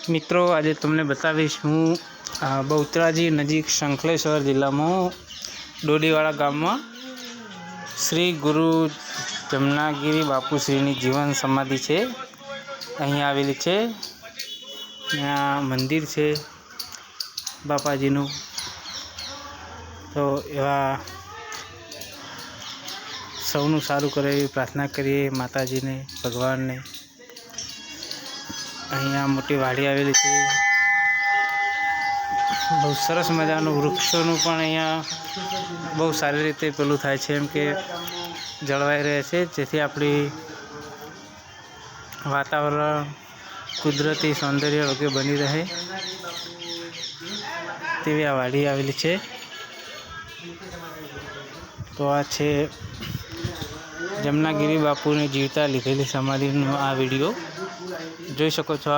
મિત્રો આજે તમને બતાવીશ હું બહુચરાજી નજીક શંખલેશ્વર જિલ્લામાં ડોડીવાળા ગામમાં શ્રી ગુરુ જમનાગિરી બાપુશ્રીની જીવન સમાધિ છે, અહીં આવેલી છે। ત્યાં મંદિર છે બાપાજીનું। તો એવા સૌનું સારું કરે એવી પ્રાર્થના કરીએ માતાજીને, ભગવાનને। અહીંયા મોટી વાડી આવેલી છે, બહુ સરસ મજાનું વૃક્ષોનું પણ અહીંયા બહુ સારી રીતે પેલું થાય છે, એમ કે જળવાઈ રહે છે, જેથી આપણી વાતાવરણ કુદરતી સૌંદર્ય વગેરે બની રહે તેવી આ વાડી આવેલી છે। તો આ છે જમનાગિરી બાપુને જીવતા લીધેલી સમાધિનો આ વિડીયો જોઈ શકો છો।